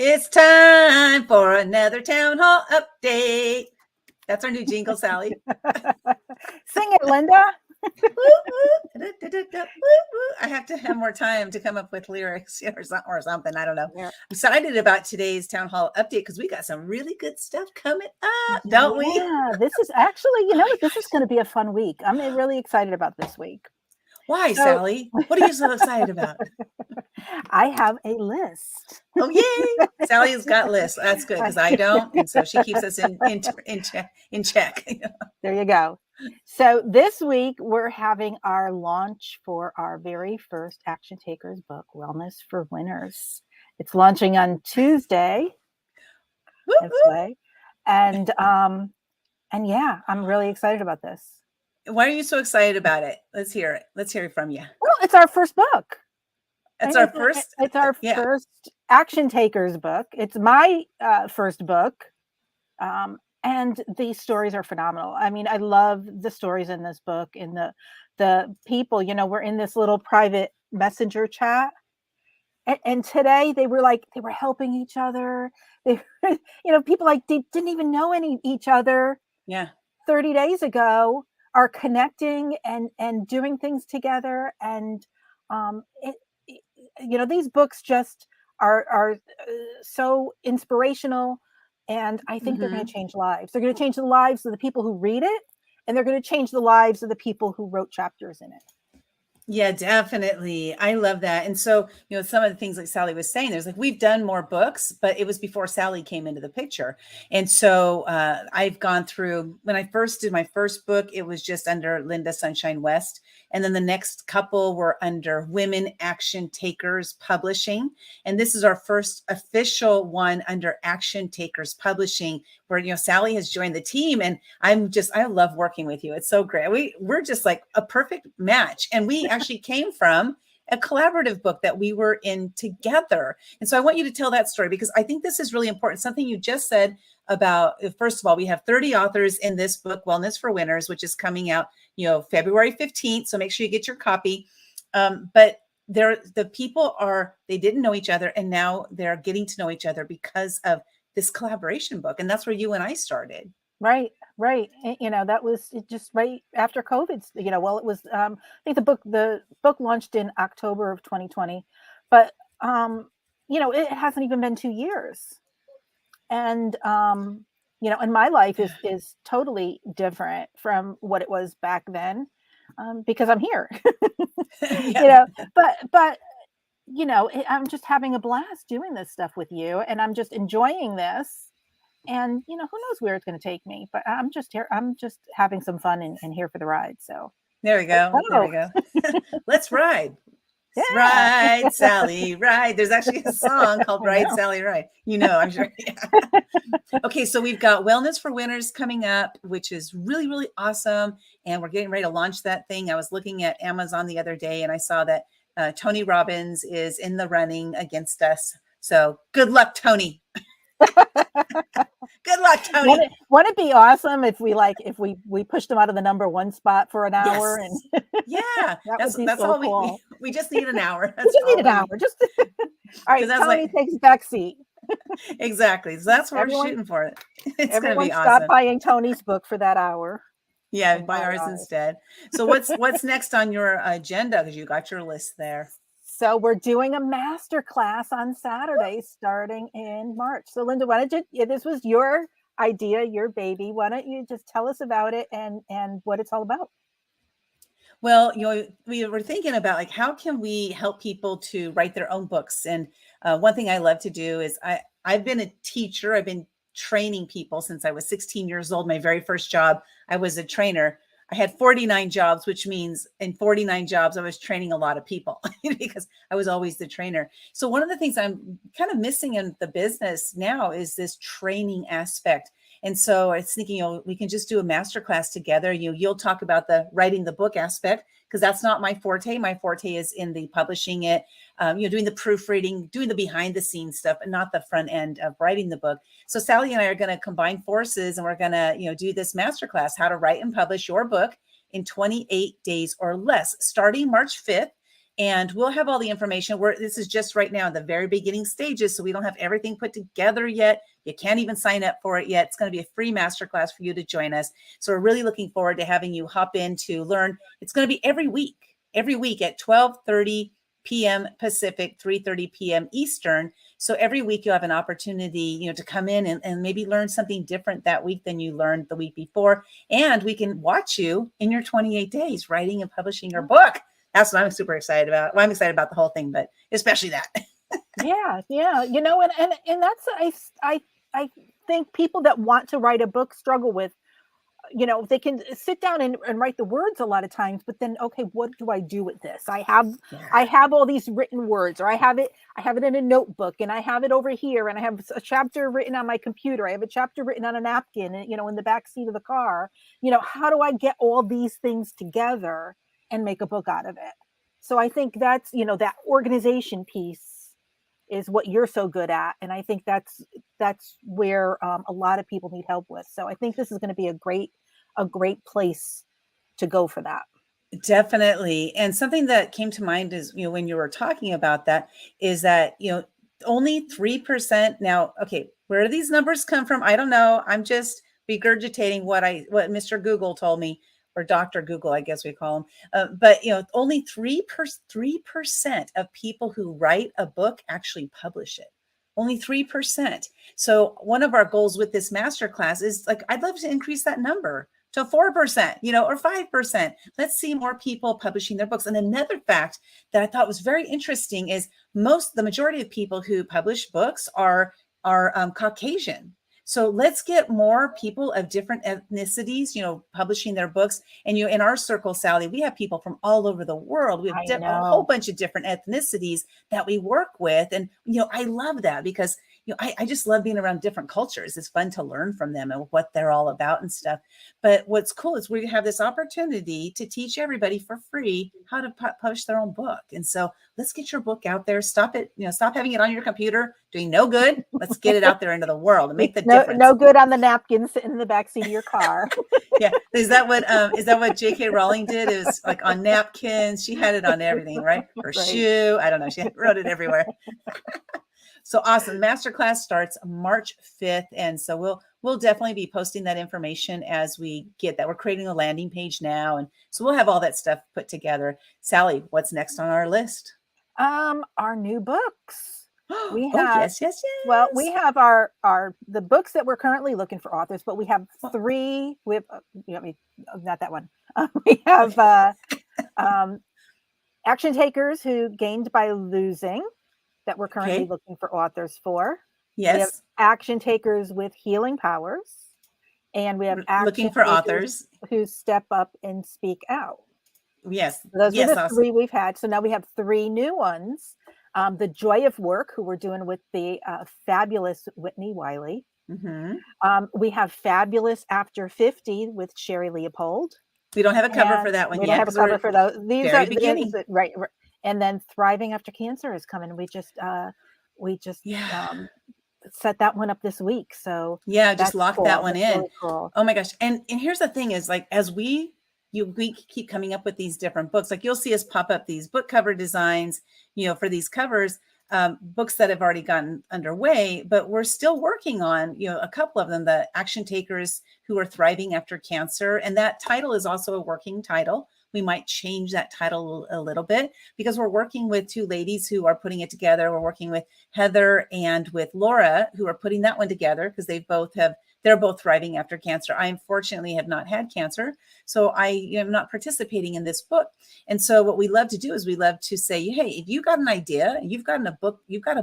It's time for another town hall update. That's our new jingle, Sally. Sing it, Linda. I have to have more time to come up with lyrics or something. I don't know. Yeah. I'm excited about today's town hall update because we got some really good stuff coming up, don't we? Yeah, this is actually, you know what, this is going to be a fun week. I'm really excited about this week. Why, So- Sally? What are you so excited about? I have a list. Oh, yay! Sally's got lists. That's good because I don't, and so she keeps us in check. There you go. So this week we're having our launch for our very first Action Takers book, Wellness for Winners. It's launching on Tuesday. This way. And yeah, I'm really excited about this. Why are you so excited about it? Let's hear it. Let's hear it from you. Well, it's our first book. It's our first. It's our first Action Takers book. It's my first book. And the stories are phenomenal. I mean, I love the stories in this book and the people, you know, we're in this little private messenger chat. And today they were helping each other. They, you know, people like they didn't even know each other. Yeah. 30 days ago are connecting and doing things together. And, you know, these books just are so inspirational. And I think they're going to change lives. They're going to change the lives of the people who read it, and they're going to change the lives of the people who wrote chapters in it. Yeah, definitely. I love that. And so, you know, some of the things like Sally was saying, there's like, we've done more books, but it was before Sally came into the picture. And so I've gone through, when I first did my first book, it was just under Linda Sunshine West. And then the next couple were under Women Action Takers Publishing. And this is our first official one under Action Takers Publishing, where, you know, Sally has joined the team. And I love working with you. It's so great. We're just like a perfect match. And we actually came from a collaborative book that we were in together. And so I want you to tell that story because I think this is really important. Something you just said about, first of all, we have 30 authors in this book, Wellness for Winners, which is coming out, you know, February 15th. So make sure you get your copy. But the people they didn't know each other, and now they're getting to know each other because of this collaboration book. And that's where you and I started. Right. You know, that was just right after COVID, you know, well, it was, I think the book launched in October of 2020, but, you know, it hasn't even been 2 years. And, you know, and my life is totally different from what it was back then, because I'm here, you know, but, you know, I'm just having a blast doing this stuff with you, and I'm just enjoying this. And, you know, who knows where it's going to take me, but I'm just here. I'm just having some fun and here for the ride. So there we go. There we go. Let's ride. Yeah. Ride, Sally, ride. There's actually a song called Ride, Sally, Ride. You know, I'm sure. Yeah. Okay, so we've got Wellness for Winners coming up, which is really, really awesome. And we're getting ready to launch that thing. I was looking at Amazon the other day and I saw that Tony Robbins is in the running against us. So good luck, Tony. Good luck, Tony. Wouldn't it be awesome if we pushed them out of the #1 spot for an hour? Yes. And yeah, that's so all cool. We just need an hour. We just need an hour. Just all right. Tony takes back seat. Exactly. So that's what we're shooting for. It's going to be awesome. Stop buying Tony's book for that hour. Yeah, buy ours instead. So what's next on your agenda? Because you got your list there. So we're doing a master class on Saturday starting in March. So Linda, why don't you, this was your idea, your baby. Why don't you just tell us about it and what it's all about? Well, you know, we were thinking about like, how can we help people to write their own books? And one thing I love to do is I've been a teacher. I've been training people since I was 16 years old. My very first job, I was a trainer. I had 49 jobs, which means in 49 jobs, I was training a lot of people because I was always the trainer. So one of the things I'm kind of missing in the business now is this training aspect. And so I was thinking, you know, we can just do a masterclass together. You'll talk about the writing the book aspect, because that's not my forte. My forte is in the publishing it, doing the proofreading, doing the behind the scenes stuff, and not the front end of writing the book. So Sally and I are going to combine forces, and we're going to, do this masterclass, how to write and publish your book in 28 days or less, starting March 5th. And we'll have all the information. This is just right now in the very beginning stages, so we don't have everything put together yet. You can't even sign up for it yet. It's going to be a free masterclass for you to join us. So we're really looking forward to having you hop in to learn. It's going to be every week at 12:30 p.m. Pacific, 3:30 p.m. Eastern. So every week you'll have an opportunity, to come in and maybe learn something different that week than you learned the week before. And we can watch you in your 28 days writing and publishing your book. That's what I'm super excited about. Well, I'm excited about the whole thing, but especially that. Yeah. And that's I think people that want to write a book struggle with, they can sit down and write the words a lot of times, but then, okay, what do I do with this? I have all these written words, or I have it in a notebook, and I have it over here, and I have a chapter written on my computer. I have a chapter written on a napkin, in the back seat of the car. How do I get all these things together and make a book out of it? So I think that's, that organization piece is what you're so good at. And I think that's where a lot of people need help with. So I think this is going to be a great place to go for that. Definitely. And something that came to mind is, when you were talking about that, is that, only 3% now. Okay, where do these numbers come from? I don't know. I'm just regurgitating what Mr. Google told me, or Dr. Google, I guess we call him. But only 3% of people who write a book actually publish it. Only 3%. So one of our goals with this masterclass is, like, I'd love to increase that number to 4%, or 5%. Let's see more people publishing their books. And another fact that I thought was very interesting is the majority of people who publish books are Caucasian. So let's get more people of different ethnicities, publishing their books. And in our circle, Sally, we have people from all over the world. We have a whole bunch of different ethnicities that we work with. And, I love that because, I just love being around different cultures. It's fun to learn from them and what they're all about and stuff. But what's cool is we have this opportunity to teach everybody for free how to publish their own book. And so let's get your book out there. Stop having it on your computer doing no good. Let's get it out there into the world and make the difference. No good on the napkins in the backseat of your car. Yeah. Is that what J.K. Rowling did? It was like on napkins. She had it on everything, right? Her shoe. I don't know. She wrote it everywhere. So awesome. Masterclass starts March 5th. And so we'll definitely be posting that information as we get that. We're creating a landing page now. And so we'll have all that stuff put together. Sally, what's next on our list? Our new books. We have, yes. Well, we have the books that we're currently looking for authors, but we have three. We have, not that one. We have Action Takers Who Gained by Losing, that we're currently looking for authors for. Yes. We have Action Takers with Healing Powers, and we have looking for authors who step up and speak out. Yes. So those are the three we've had. So now we have three new ones. The Joy of Work, who we're doing with the fabulous Whitney Wiley. Mm-hmm. We have Fabulous After 50 with Sherry Leopold. We don't have a cover for that one yet. We don't have a cover for those. These are beginning. Right. And then Thriving After Cancer is coming. We just set that one up this week. So just locked that one in. Really cool. Oh my gosh. And here's the thing is, like, as we keep coming up with these different books, like you'll see us pop up these book cover designs, for these covers, books that have already gotten underway, but we're still working on, a couple of them, the Action Takers Who Are Thriving After Cancer. And that title is also a working title. We might change that title a little bit because we're working with two ladies who are putting it together. We're working with Heather and with Laura, who are putting that one together because they're both thriving after cancer. I unfortunately have not had cancer, so I am not participating in this book. And so what we love to do is we love to say, hey, if you got an idea, you've got a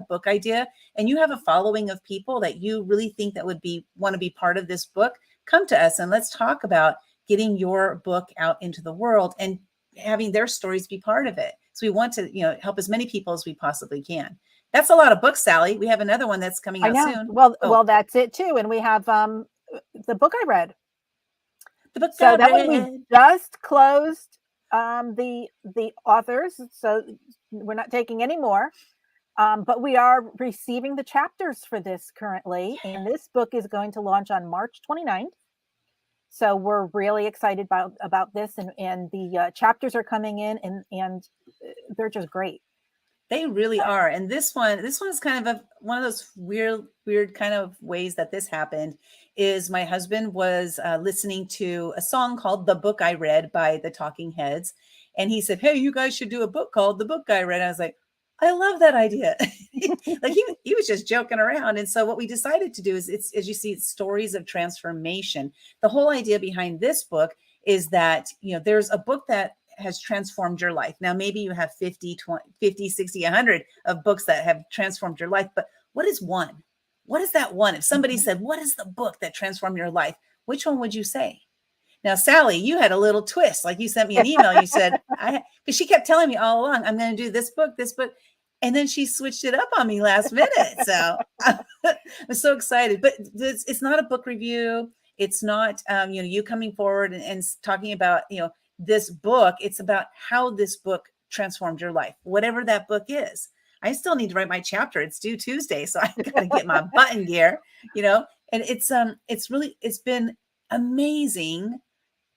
book idea, and you have a following of people that you really think that want to be part of this book, come to us and let's talk about getting your book out into the world and having their stories be part of it. So we want to, help as many people as we possibly can. That's a lot of books, Sally. We have another one that's coming out soon. Well, that's it too. And we have the book I read. The book so that one we just closed the authors. So we're not taking any more. But we are receiving the chapters for this currently. And this book is going to launch on March 29th. So we're really excited about this, and the chapters are coming in, and they're just great. They really are. And this one is kind of one of those weird kind of ways that this happened is my husband was listening to a song called The Book I Read by the Talking Heads. And he said, "Hey, you guys should do a book called The Book I Read." I was like, I love that idea. Like he was just joking around. And so what we decided to do is, it's, as you see, it's stories of transformation. The whole idea behind this book is that, there's a book that has transformed your life. Now, maybe you have 50, 20, 50, 60, 100 of books that have transformed your life, but what is one? What is that one? If somebody said, what is the book that transformed your life? Which one would you say? Now, Sally, you had a little twist. Like you sent me an email. You said, because she kept telling me all along, I'm going to do this book. And then she switched it up on me last minute. So I'm so excited, but it's not a book review. It's not, you coming forward and talking about, this book. It's about how this book transformed your life, whatever that book is. I still need to write my chapter. It's due Tuesday. So I got to get my button gear, and it's been amazing.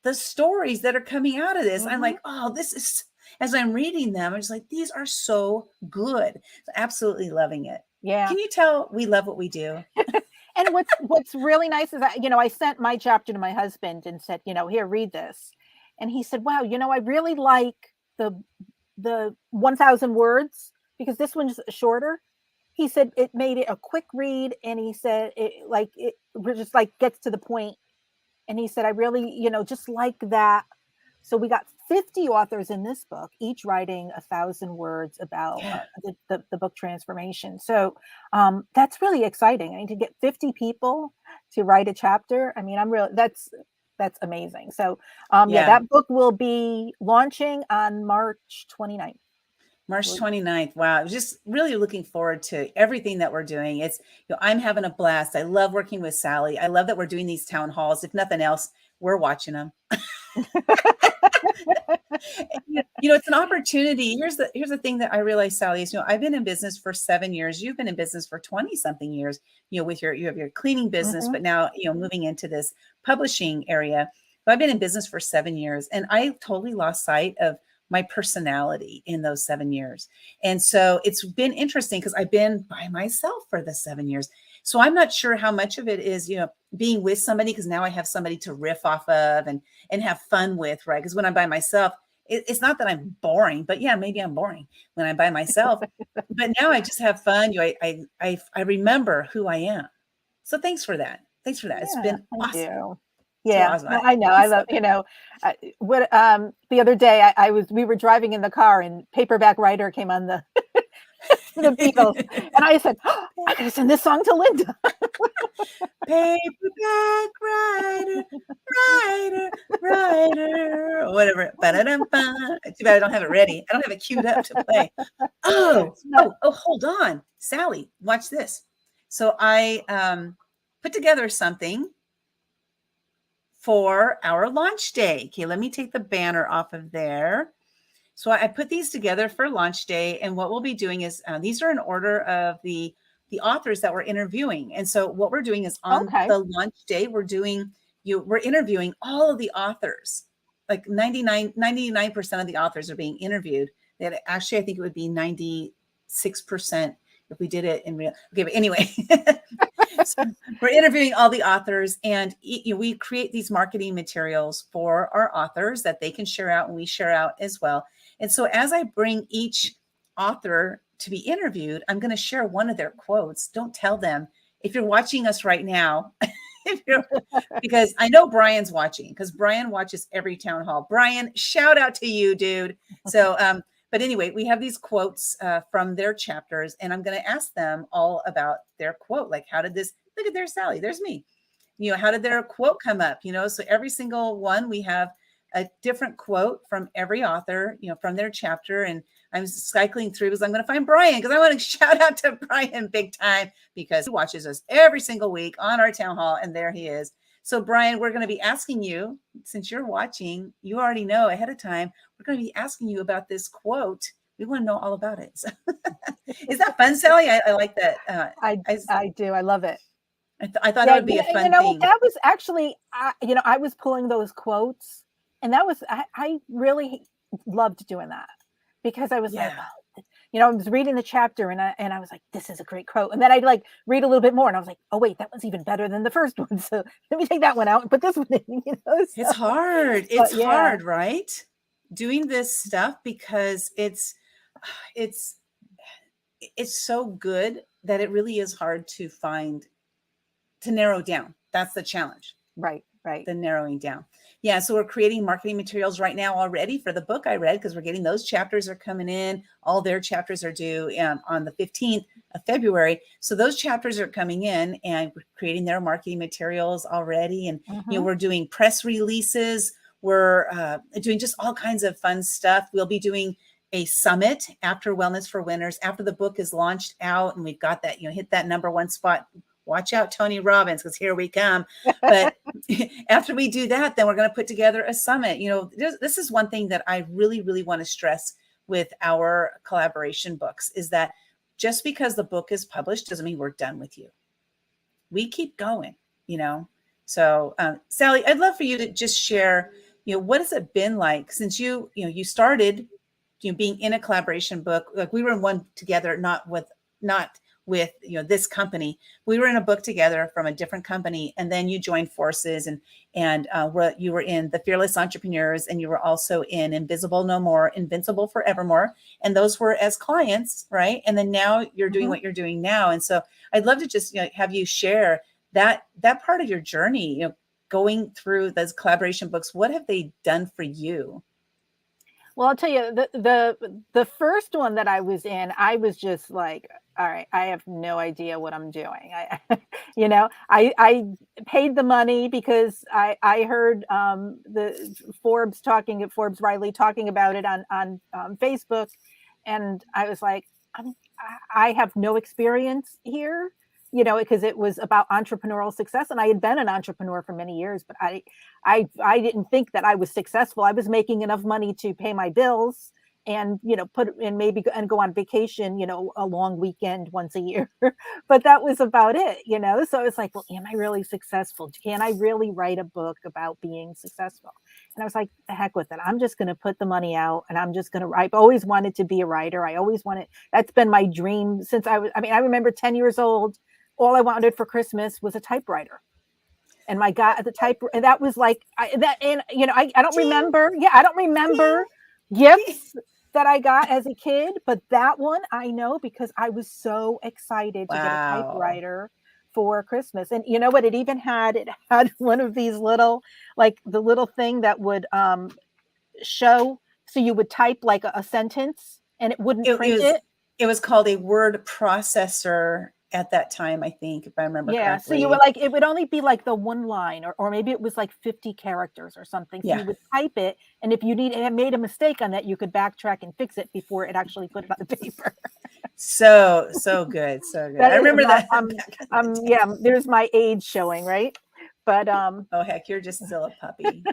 The stories that are coming out of this, I'm like, oh, this is, as I'm reading them, I'm just like, these are so good. So absolutely loving it. Yeah. Can you tell we love what we do? And what's really nice is that, I sent my chapter to my husband and said, here, read this. And he said, wow, I really like the 1,000 words, because this one's shorter. He said it made it a quick read. And he said it just gets to the point. And he said, I really, just like that. So we got 50 authors in this book, each writing 1,000 words about the book transformation. So that's really exciting. I mean, to get 50 people to write a chapter, I mean, that's amazing. So that book will be launching on March 29th. March 29th. Wow. I was just really looking forward to everything that we're doing. It's, I'm having a blast. I love working with Sally. I love that we're doing these town halls. If nothing else, we're watching them. It's an opportunity. Here's the thing that I realized, Sally, is, I've been in business for 7 years. You've been in business for 20 something years, with you have your cleaning business, but now, moving into this publishing area. So I've been in business for 7 years, and I totally lost sight of my personality in those 7 years. And so it's been interesting because I've been by myself for the 7 years. So I'm not sure how much of it is, being with somebody, because now I have somebody to riff off of and have fun with, right? Because when I'm by myself, it's not that I'm boring, but yeah, maybe I'm boring when I'm by myself. But now I just have fun. I remember who I am. So thanks for that. Thanks for that. It's been awesome. Yeah, so awesome. I know. I love, the other day we were driving in the car and Paperback Writer came on the the Beatles, and I said, I gotta send this song to Linda. Paperback writer, or whatever. Too bad I don't have it ready. I don't have it queued up to play. Oh, hold on. Sally, watch this. So I put together something for our launch day. Okay, let me take the banner off of there. So I put these together for launch day, and what we'll be doing is these are in order of the authors that we're interviewing. And so what we're doing is on the launch day, we're interviewing all of the authors. Like 99% of the authors are being interviewed. That actually, I think it would be 96% if we did it in real. Okay, but anyway, so we're interviewing all the authors, and we create these marketing materials for our authors that they can share out, and we share out as well. And so as I bring each author to be interviewed, I'm going to share one of their quotes. Don't tell them if you're watching us right now, because I know Brian's watching, because Brian watches every town hall. Brian, shout out to you, dude. So, but anyway, we have these quotes from their chapters, and I'm going to ask them all about their quote. Like, how did this, look at there's Sally, there's me. How did their quote come up? So every single one, we have a different quote from every author, from their chapter. And I'm cycling through because I'm going to find Brian, because I want to shout out to Brian big time, because he watches us every single week on our town hall. And there he is. So Brian, we're going to be asking you, since you're watching, you already know ahead of time, we're going to be asking you about this quote. We want to know all about it. So, is that fun, Sally? I like that. I do. I love it. I thought it Yeah, would be a you fun know, thing. that was actually, you know, I was pulling those quotes, and that was I really loved doing that because I was like, Yeah. oh, you know, I was reading the chapter and I was like, this is a great quote, and then I'd like read a little bit more, and I was like, oh wait, that was even better than the first one, so let me take that one out and put this one in, you know. It's So, hard. but It's yeah, hard, right? Doing this stuff because it's it's so good that it really is hard to find, to narrow down. That's the challenge, right, right. the narrowing down. Yeah, so we're creating marketing materials right now already for the book I read, because we're getting those chapters are coming in. All their chapters are due on the 15th of February. So those chapters are coming in, and we're creating their marketing materials already. And, Hmm. we're doing press releases. We're doing just all kinds of fun stuff. We'll be doing a summit after Wellness for Winners, after the book is launched out and we've got that, hit that #1 spot. Watch out, Tony Robbins, because here we come. But after we do that, then we're going to put together a summit. This is one thing that I really, really want to stress with our collaboration books, is that just because the book is published doesn't mean we're done with you. We keep going, you know. So, Sally, I'd love for you to just share, what has it been like since you started, being in a collaboration book. Like, we were in one together, not with this company. We were in a book together from a different company, and then you joined forces, and you were in The Fearless Entrepreneurs, and you were also in Invisible No More, Invincible Forevermore, and those were as clients, right? And then now you're doing Hmm. what you're doing now, and so I'd love to just have you share that part of your journey, going through those collaboration books. What have they done for you? Well, I'll tell you, the first one that I was in, I was just like, all right, I have no idea what I'm doing. You know, I paid the money because I heard the Forbes Riley talking about it on Facebook, and I was like, I have no experience here, you know, because it was about entrepreneurial success, and I had been an entrepreneur for many years, but I didn't think that I was successful. I was making enough money to pay my bills and, you know, put and maybe and go on vacation, you know, a long weekend once a year. But that was about it, you know. So it's like, well, am I really successful? Can I really write a book about being successful? And I was like, the heck with it. I'm just going to put the money out and I'm just going to, I've always wanted to be a writer. I always wanted, that's been my dream since I mean, I remember 10 years old, all I wanted for Christmas was a typewriter. And my God, the type, and that was like that. And you know, I don't Ding, remember. Yeah, I don't remember ding. gifts that I got as a kid, but that one I know because I was so excited to get a Wow. typewriter for Christmas. And you know what? It had one of these little, like the little thing that would show. So you would type like a sentence, and it wouldn't it, it print was it. it was called a word processor at that time, I think, if I remember Yeah, so you were correctly. like it would only be like the one line or maybe it was like 50 characters or something. So Yeah. you would type it, and if you made a mistake on that, you could backtrack and fix it before it actually put it on the paper. So good, so good. That I is, remember that back in the yeah, day. there's my age showing, right? But Oh, heck, you're just still a puppy.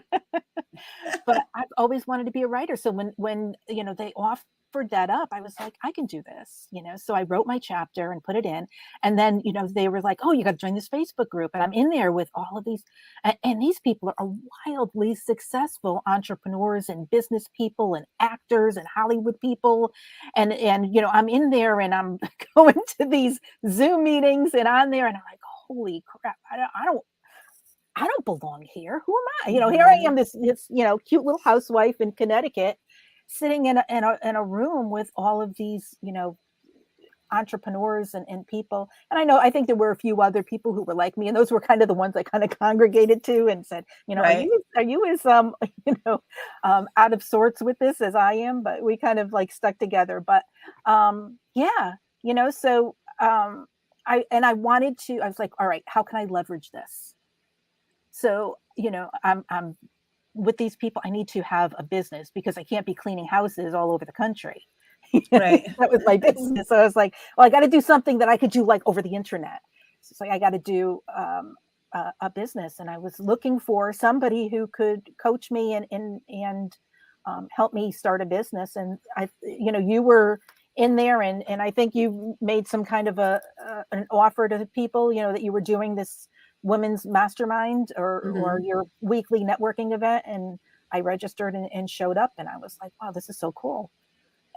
but I've always wanted to be a writer. So when you know they offered that up, I was like, I can do this, you know. So I wrote my chapter and put it in, and then you know they were like, oh, you got to join this Facebook group, and I'm in there with all of these, and these people are wildly successful entrepreneurs and business people and actors and Hollywood people, and you know I'm in there and I'm going to these Zoom meetings and on there, and I'm like, holy crap, I don't belong here. Who am I? You know, here I Mhm. am, this you know cute little housewife in Connecticut, sitting in a room with all of these you know entrepreneurs and people. And I think there were a few other people who were like me, and those were kind of the ones I kind of congregated to and said, you know, Right. are you as you know out of sorts with this as I am? But we kind of like stuck together. But yeah, you know, so I wanted to. I was like, all right, how can I leverage this? So, you know, I'm with these people, I need to have a business because I can't be cleaning houses all over the country. Right. That was my business. So I was like, well, I got to do something that I could do like over the internet. So it's like I got to do a business, and I was looking for somebody who could coach me and help me start a business. And I, you know, you were in there, and I think you made some kind of an offer to people, that you were doing this women's mastermind or Mhm. your weekly networking event, and I registered and showed up, and I was like, wow, this is so cool.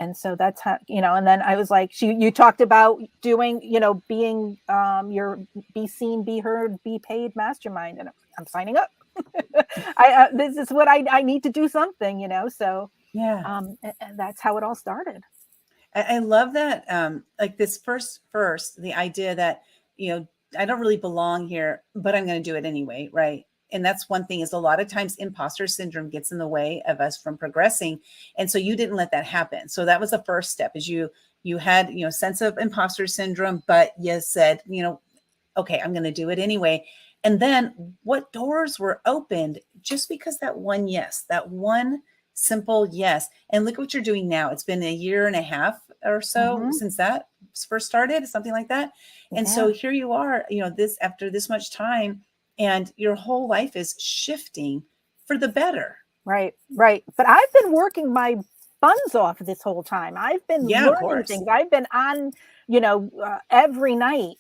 And so that's how, and then I was like, you talked about doing, being your be seen, be heard, be paid mastermind, and I'm signing up. This is what I need to do something, so Yeah. and that's how it all started. I love that, like this first, the idea that, you know, I don't really belong here, but I'm going to do it anyway, right? And that's one thing is a lot of times imposter syndrome gets in the way of us from progressing. And so you didn't let that happen. So that was the first step is you had, sense of imposter syndrome, but you said, okay, I'm going to do it anyway. And then what doors were opened just because that one yes, that one simple yes. And look what you're doing now. It's been a year and a half or so Hmm. since that first started, something like that. And Yeah. so here you are, this after this much time, and your whole life is shifting for the better. Right, right. But I've been working my buns off this whole time. I've been Yeah, of learning course. things. I've been on, every night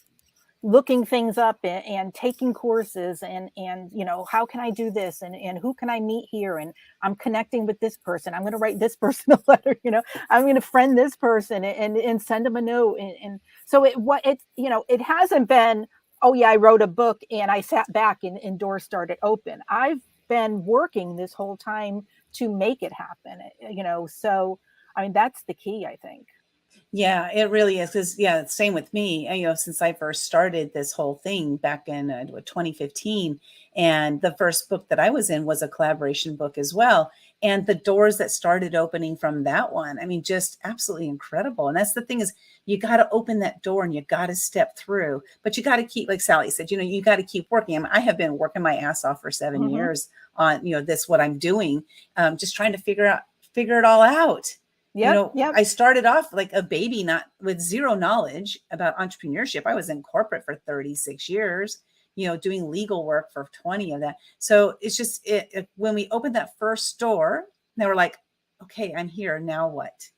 looking things up and taking courses and how can I do this and who can I meet here, and I'm connecting with this person. I'm going to write this person a letter. I'm going to friend this person and send them a note. And so it hasn't been, oh yeah, I wrote a book and I sat back and doors started open. I've been working this whole time to make it happen. So I mean that's the key, I think. Yeah, it really is. Because yeah, same with me. Since I first started this whole thing back in 2015, and the first book that I was in was a collaboration book as well. And the doors that started opening from that one, I mean, just absolutely incredible. And that's the thing is, you got to open that door and you got to step through. But you got to keep, like Sally said, you got to keep working. I mean, I have been working my ass off for 7 years on this what I'm doing, just trying to figure it all out. Yep, yep. I started off like a baby, not with zero knowledge about entrepreneurship. I was in corporate for 36 years, doing legal work for 20 of that. So it's just when we opened that first door, they were like, okay, I'm here. Now what?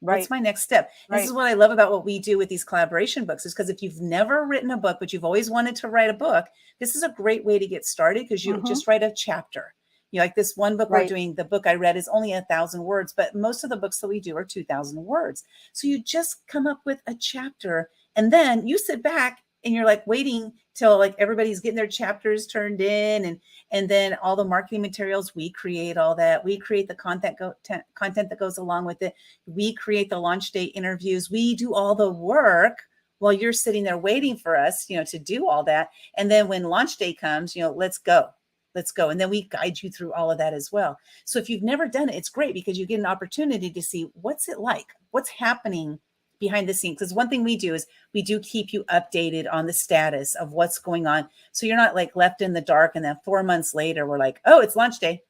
What's Right, my next step? This is right. what I love about what we do with these collaboration books is because if you've never written a book, but you've always wanted to write a book, this is a great way to get started because you Hmm. just write a chapter. Like this one book we're Right. doing, the book I read is only 1,000 words, but most of the books that we do are 2,000 words. So you just come up with a chapter and then you sit back and you're like waiting till like everybody's getting their chapters turned in and then all the marketing materials, we create all that. We create the content that goes along with it. We create the launch day interviews. We do all the work while you're sitting there waiting for us, to do all that. And then when launch day comes, let's go. Let's go. And then we guide you through all of that as well. So if you've never done it, it's great because you get an opportunity to see what's it like, what's happening behind the scenes. Because one thing we do is we do keep you updated on the status of what's going on. So you're not like left in the dark. And then 4 months later, we're like, oh, it's launch day.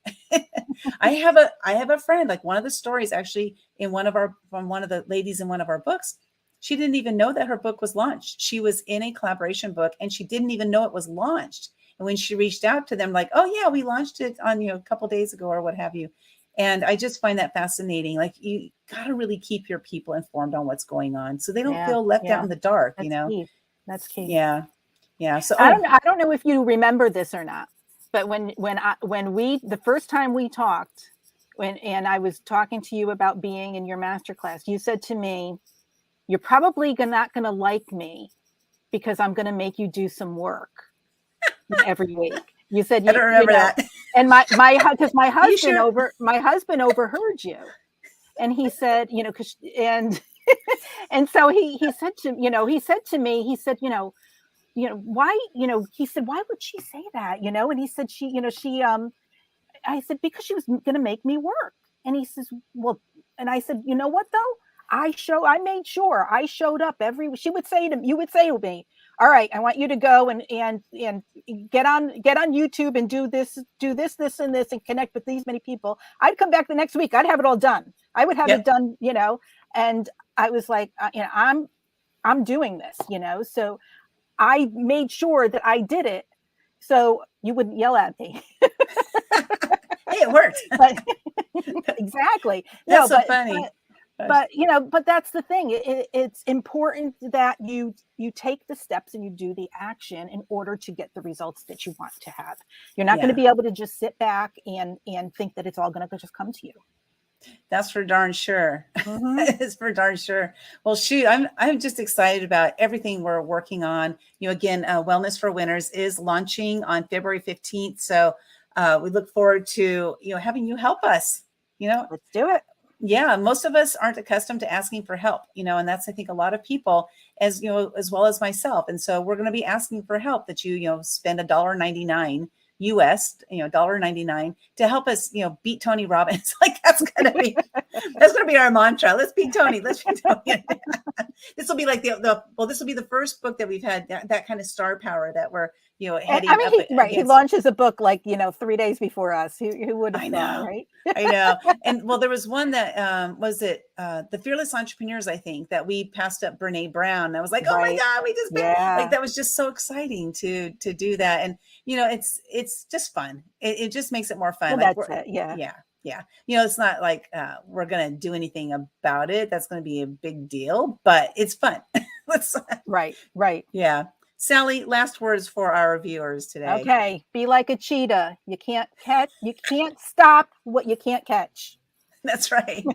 I have a friend, like one of the stories actually from one of the ladies in one of our books. She didn't even know that her book was launched. She was in a collaboration book and she didn't even know it was launched. And when she reached out to them, like, oh yeah, we launched it on, a couple days ago or what have you. And I just find that fascinating. Like you got to really keep your people informed on what's going on so they don't Yeah, feel left out yeah. in the dark, That's key. That's key. Yeah. Yeah. So, I don't know if you remember this or not, but when we the first time we talked, and I was talking to you about being in your master class, you said to me, "You're probably not going to like me because I'm going to make you do some work every week." You said I don't remember that. and because my You husband sure? overheard you, and he said, because and and so he said to me, he said, why, he said, why would she say that, and he said, I said, because she was going to make me work. And he says, well, and I said, you know what though, I made sure I showed up you would say to me, all right, I want you to go and get on YouTube and do this, and this, and connect with these many people. I'd come back the next week, I'd have it all done. I would have it Yep. done, and I was like, I'm doing this, so I made sure that I did it so you wouldn't yell at me. Hey, it worked. But exactly. That's so funny. But but that's the thing. It's important that you take the steps and you do the action in order to get the results that you want to have. You're not going to Yeah, be able to just sit back and think that it's all going to just come to you. that's for darn sure. Hmm. It's for darn sure. Well, shoot, I'm just excited about everything we're working on. Again, Wellness for Winners is launching on February 15th. So we look forward to having you help us. You know, Let's do it. yeah, most of us aren't accustomed to asking for help, and that's, I think, a lot of people, as well as myself. And so we're going to be asking for help, that spend $1.99 US, $1.99 to help us, beat Tony Robbins. Like that's going to be our mantra. Let's beat Tony. Let's beat Tony. This will be like this will be the first book that we've had that kind of star power that we're, heading I mean, up he against. launches a book like 3 days before us. Who would I have thought, know. right? I know. And well, there was one that was it the Fearless Entrepreneurs, I think, that we passed up Brene Brown. And I was like, oh my Right. God, we just like Yeah. that was just so exciting to do that. And it's just fun. It just makes it more fun. Well, Like that's it. Yeah. yeah. Yeah. It's not like we're gonna do anything about it. That's gonna be a big deal, but it's fun. Let's Right. Right. yeah. Sally, last words for our viewers today. Okay. Be like a cheetah. You can't stop what you can't catch. That's right.